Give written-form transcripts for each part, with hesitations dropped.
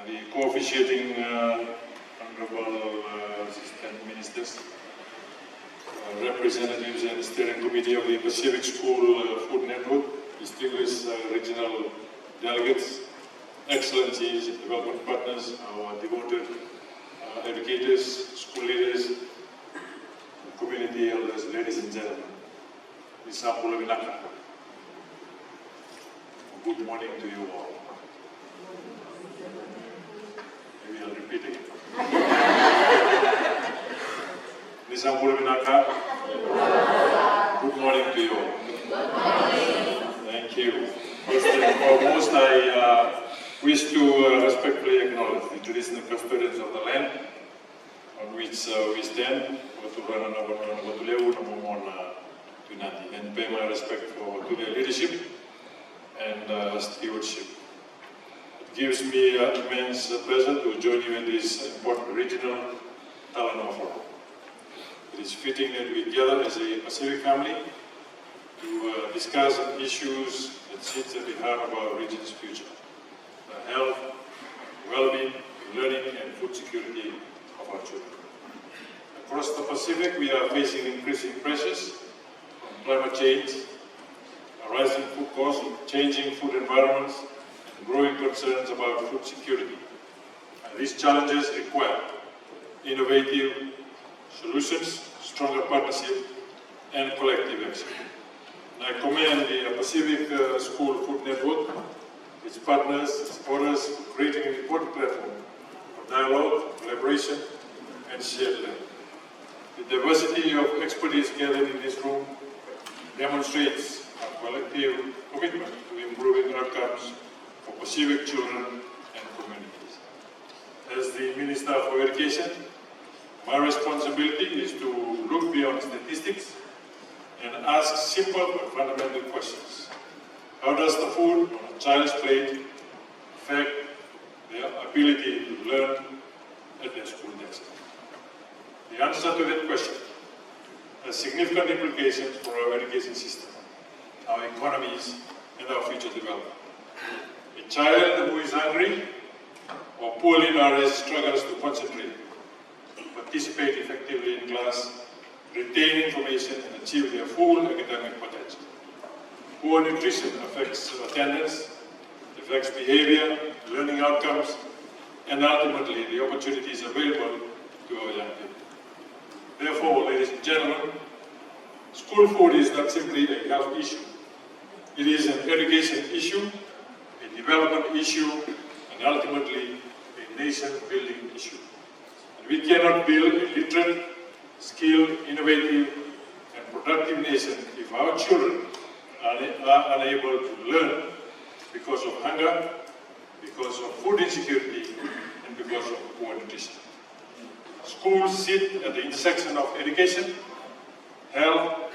the co-officiating Honourable Assistant Ministers, representatives and steering committee of the Pacific School Food Network, distinguished regional delegates, excellencies, development partners, our devoted educators, school leaders, community elders, ladies and gentlemen. Good morning to you all. Maybe I'll repeat again. Good morning to you all. Thank you. First and foremost, I wish to respectfully acknowledge the traditional custodians of the land on which we stand, and pay my respect to their leadership and stewardship. It gives me immense pleasure to join you in this important regional Talanoa forum. It is fitting that we gather as a Pacific family to discuss issues that sit at the heart of our region's future: the health, well-being, learning and food security of our children. Across the Pacific, we are facing increasing pressures from climate change, rising food costs, changing food environments, and growing concerns about food security. And these challenges require innovative solutions, stronger partnership, and collective action. And I commend the Pacific School Food Network, its partners, supporters, for creating an important platform for dialogue, collaboration, and shared learning. The diversity of expertise gathered in this room demonstrates our collective commitment to improving outcomes for Pacific children and communities. As the Minister for Education, my responsibility is to look beyond statistics and ask simple but fundamental questions. How does the food on a child's plate affect their ability to learn at their school desk? The answer to that question has significant implications for our education system, our economies, and our future development. A child who is hungry or poorly nourished struggles to concentrate, participate effectively in class, retain information, and achieve their full academic potential. Poor nutrition affects attendance, affects behavior, learning outcomes, and ultimately the opportunities available to our young people. Therefore, ladies and gentlemen, school food is not simply a health issue. It is an education issue, a development issue, and ultimately a nation-building issue. And we cannot build a literate, skilled, innovative, and productive nation if our children are unable to learn because of hunger, because of food insecurity, and because of poor nutrition. Schools sit at the intersection of education, health,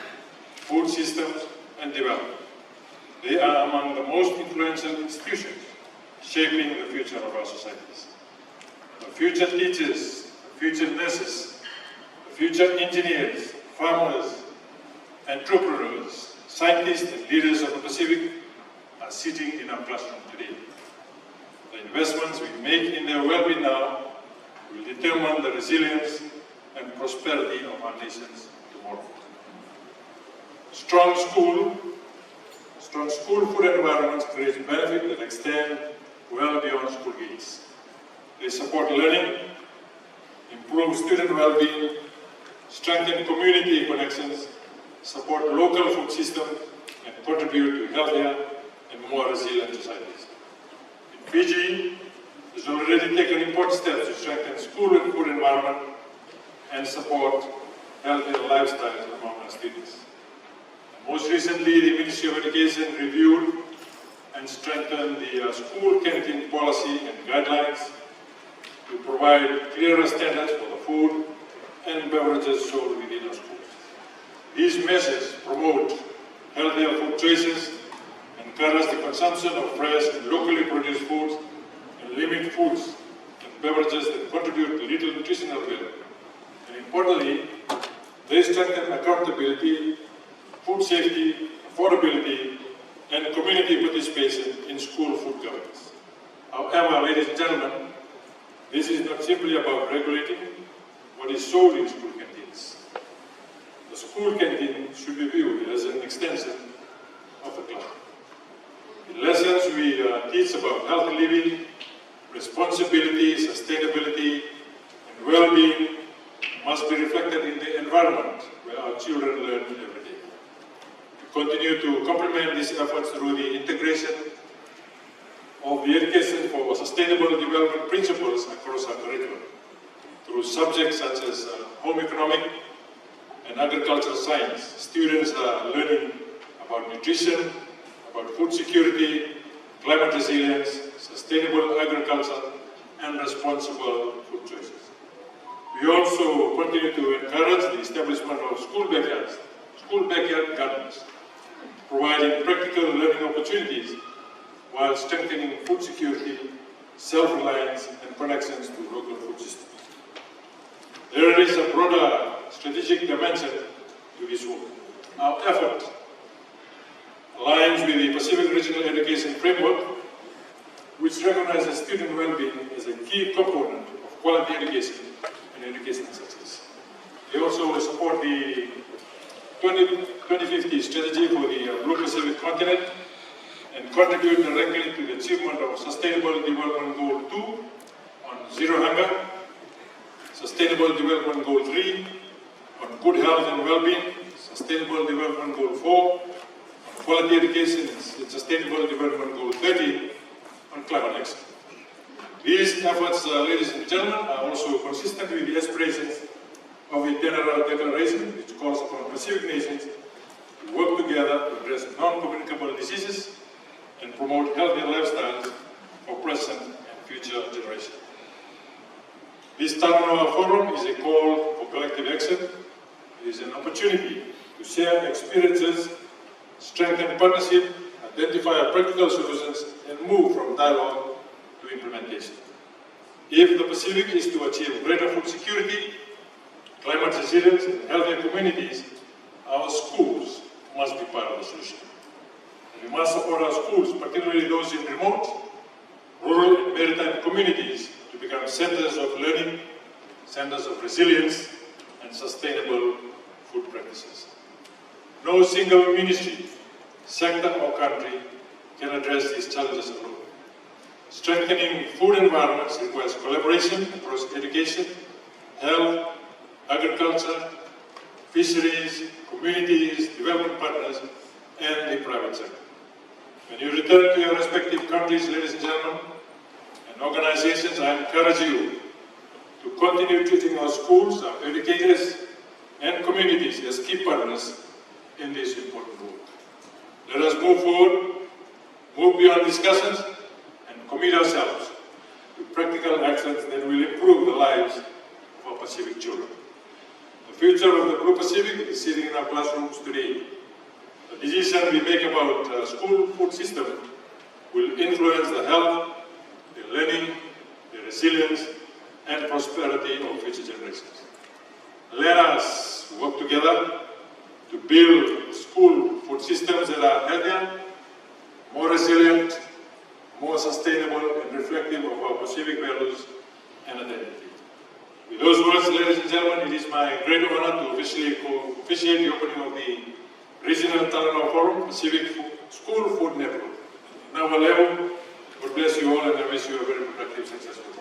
food systems, and development. They are among the most influential institutions shaping the future of our societies. The future teachers, the future nurses, the future engineers, farmers, entrepreneurs, scientists, and leaders of the Pacific are sitting in our classroom today. The investments we make in their well-being now will determine the resilience and prosperity of our nations tomorrow. Strong school food environments create benefits that extend well beyond school gates. They support learning, improve student well-being, strengthen community connections, support local food systems, and contribute to healthier and more resilient societies. In Fiji, has already taken important steps to strengthen school and food environment and support healthier lifestyles among our students. Most recently, the Ministry of Education reviewed and strengthened the school canteen policy and guidelines to provide clearer standards for the food and beverages sold within our schools. These measures promote healthier food choices, encourage the consumption of fresh and locally produced foods, and limit foods and beverages that contribute to little nutritional value. And importantly, they strengthen accountability, food safety, affordability, and community participation in school food governance. However, ladies and gentlemen, This is not simply about regulating what is sold in school canteens. The school canteen should be viewed as an extension of the club. In lessons, we teach about healthy living, responsibility, sustainability, and well-being must be reflected in the environment where our children learn every day. We continue to complement these efforts through the integration of the education for sustainable development principles across our curriculum, through subjects such as home economic and agricultural science. Students are learning about nutrition, about food security, climate resilience, sustainable agriculture, and responsible food choices. We also continue to encourage the establishment of school backyard gardens, providing practical learning opportunities while strengthening food security, self-reliance, and connections to local food systems. There is a broader strategic dimension to this work. Our effort aligns with the Pacific Regional Education Framework, which recognizes student well-being as a key component of quality education and educational success. They also support the 2050 strategy for the Blue Pacific continent and contribute directly to the achievement of Sustainable Development Goal 2 on zero hunger, Sustainable Development Goal 3 on good health and well-being, Sustainable Development Goal 4 on quality education, and Sustainable Development Goal 13 on climate action. These efforts, ladies and gentlemen, are also consistent with the aspirations of the General Declaration, which calls upon Pacific nations to work together to address non-communicable diseases and promote healthier lifestyles for present and future generations. This Talanoa Forum is a call for collective action. It is an opportunity to share experiences, strengthen partnership, identify practical solutions, and move from dialogue to implementation. If the Pacific is to achieve greater food security, climate resilience, and healthier communities, our schools must be part of the solution. We must support our schools, particularly those in remote, rural, and maritime communities, to become centers of learning, centers of resilience, and sustainable food practices. No single ministry, sector, or country can address these challenges alone. Strengthening food environments requires collaboration across education, health, agriculture, fisheries, communities, development partners, and the private sector. When you return to your respective countries, ladies and gentlemen, and organizations, I encourage you to continue treating our schools, our educators, and communities as key partners in this important work. Let us move forward, move beyond discussions, and commit ourselves to practical actions that will improve the lives of our Pacific children. The future of the Blue Pacific is sitting in our classrooms today. The decision we make about school food system will influence the health, the learning, the resilience, and prosperity of future generations. Let us work together to build school food systems that are healthier, more resilient, more sustainable, and reflective of our Pacific values and identity. With those words, ladies and gentlemen, it is my great honor to officially officiate the opening of the Regional Talanoa Forum, Pacific School Food Network. Now, God bless you all, and I wish you a very productive, successful